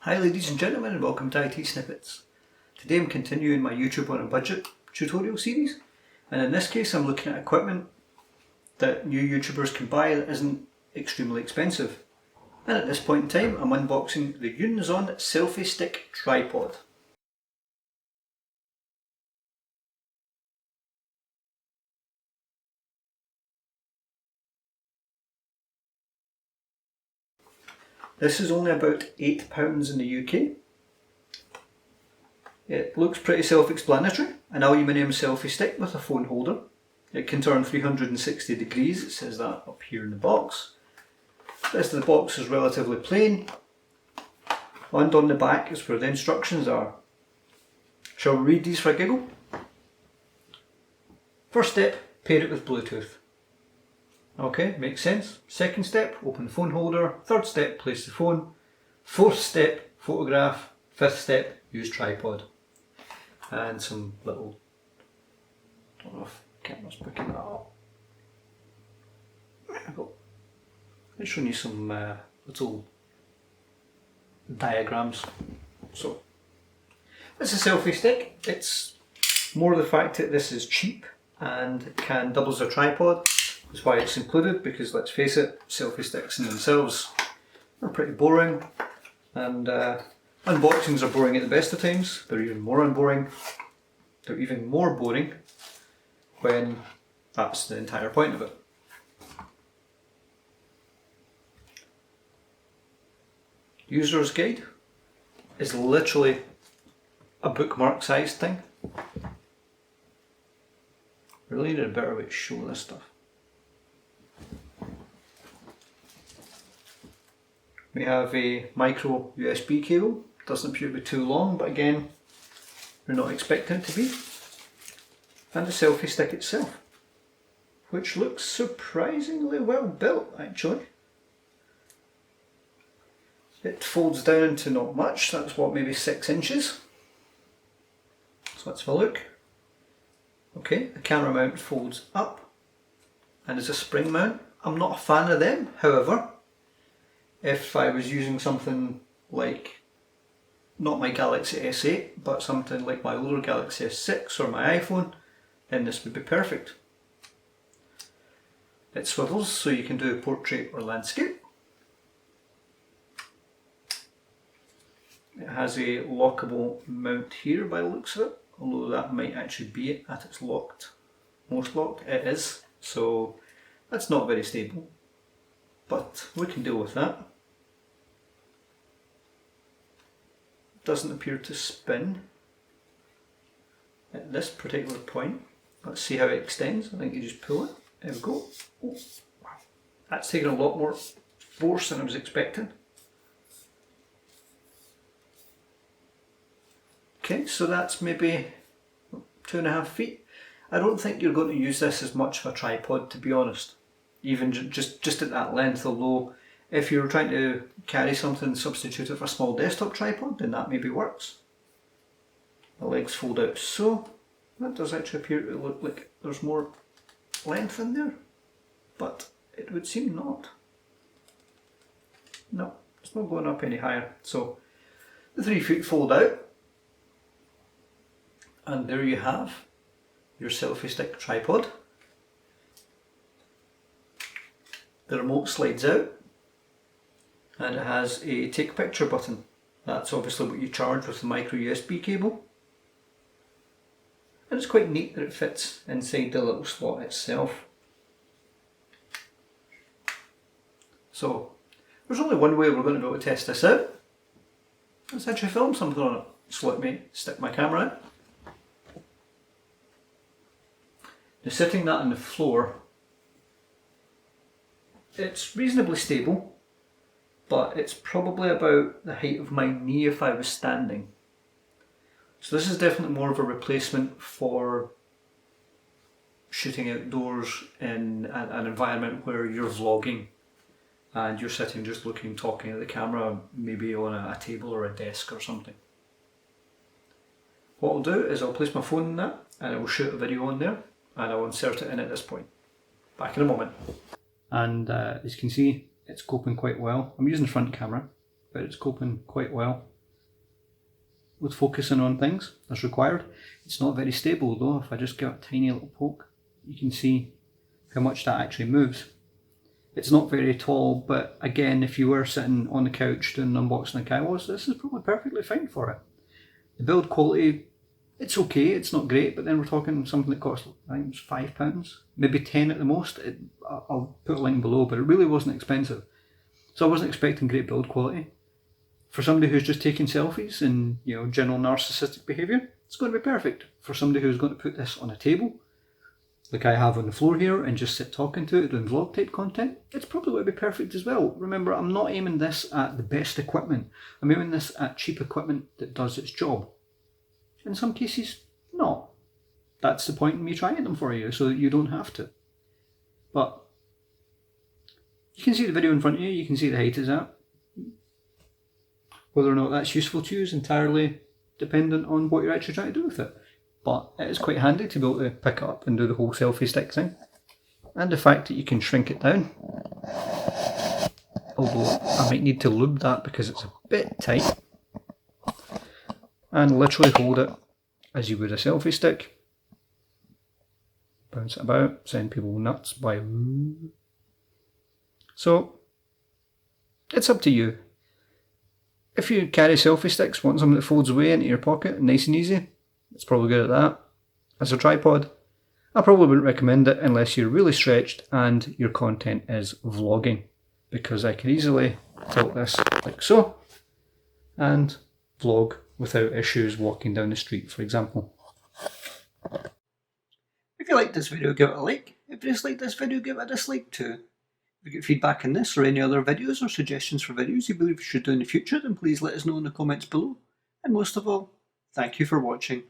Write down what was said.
Hi ladies and gentlemen, and welcome to ITSnippets. Today I'm continuing my YouTube on a budget tutorial series, and in this case I'm looking at equipment that new YouTubers can buy that isn't extremely expensive. And at this point in time I'm unboxing the Yunzun Selfie Stick Tripod. This is only about £8 in the UK. It looks pretty self-explanatory, an aluminium selfie stick with a phone holder. It can turn 360 degrees, it says that up here in the box. The rest of the box is relatively plain, and on the back is where the instructions are. Shall we read these for a giggle? First step, pair it with Bluetooth. Okay, makes sense. Second step, open the phone holder. Third step, place the phone. Fourth step, photograph. Fifth step, use tripod. And some little, I don't know if the camera's picking that up. There we go. It's showing you some little diagrams. So, it's a selfie stick. It's more the fact that this is cheap and can double as a tripod. That's why it's included, because let's face it, selfie sticks in themselves are pretty boring, and unboxings are boring at the best of times. They're even more boring when that's the entire point of it. User's guide is literally a bookmark sized thing. Really need a better way to show this stuff. We have a micro USB cable. Doesn't appear to be too long, but again, we're not expecting it to be. And the selfie stick itself, which looks surprisingly well built actually. It folds down into not much, that's what, maybe 6 inches. So let's have a look. Okay, the camera mount folds up and is a spring mount. I'm not a fan of them, however, if I was using something like, not my Galaxy S8, but something like my older Galaxy S6 or my iPhone, then this would be perfect. It swivels so you can do portrait or landscape. It has a lockable mount here by the looks of it, although that might actually be it at its most locked. It is, so that's not very stable, but we can deal with that. Doesn't appear to spin at this particular point. Let's see how it extends. I think you just pull it. There we go. Oh, wow. That's taken a lot more force than I was expecting. Okay, so that's maybe 2.5 feet. I don't think you're going to use this as much of a tripod, to be honest. Even just at that length, although if you're trying to carry something and substitute it for a small desktop tripod, then that maybe works. The legs fold out so. That does actually appear to look like there's more length in there, but it would seem not. No, it's not going up any higher. So the 3 feet fold out, and there you have your selfie stick tripod. The remote slides out, and it has a take picture button. That's obviously what you charge with the micro USB cable. And it's quite neat that it fits inside the little slot itself. So there's only one way we're going to be able to test this out. Let's actually film something on it. So let me stick my camera in. Now, sitting that on the floor, it's reasonably stable, but it's probably about the height of my knee if I was standing. So this is definitely more of a replacement for shooting outdoors in an environment where you're vlogging and you're sitting just looking, talking at the camera, maybe on a table or a desk or something. What I'll do is I'll place my phone in that and I will shoot a video on there and I'll insert it in at this point. Back in a moment. And as you can see, it's coping quite well. I'm using the front camera, but it's coping quite well. with focusing on things as required. It's not very stable though. If I just give it a tiny little poke, you can see how much that actually moves. It's not very tall, but again, if you were sitting on the couch doing an unboxing like I was, this is probably perfectly fine for it. The build quality, it's okay, it's not great, but then we're talking something that cost, I think it was £5, maybe 10 at the most. I'll put a link below, but it really wasn't expensive. So I wasn't expecting great build quality. For somebody who's just taking selfies and, you know, general narcissistic behaviour, it's going to be perfect. For somebody who's going to put this on a table, like I have on the floor here, and just sit talking to it, doing vlog type content, it's probably going to be perfect as well. Remember, I'm not aiming this at the best equipment. I'm aiming this at cheap equipment that does its job. In some cases, not. That's the point in me trying them for you, so that you don't have to. But you can see the video in front of you, you can see the height is at. Whether or not that's useful to you is entirely dependent on what you're actually trying to do with it. But it is quite handy to be able to pick it up and do the whole selfie stick thing. And the fact that you can shrink it down. Although I might need to lube that because it's a bit tight. And literally hold it as you would a selfie stick. Bounce it about, send people nuts by. So, it's up to you. If you carry selfie sticks, want something that folds away into your pocket, nice and easy, it's probably good at that. As a tripod, I probably wouldn't recommend it unless you're really stretched and your content is vlogging, because I can easily tilt this like so and vlog without issues walking down the street, for example. If you liked this video, give it a like. If you disliked this video, give it a dislike too. If you get feedback on this or any other videos or suggestions for videos you believe we should do in the future, then please let us know in the comments below. And most of all, thank you for watching.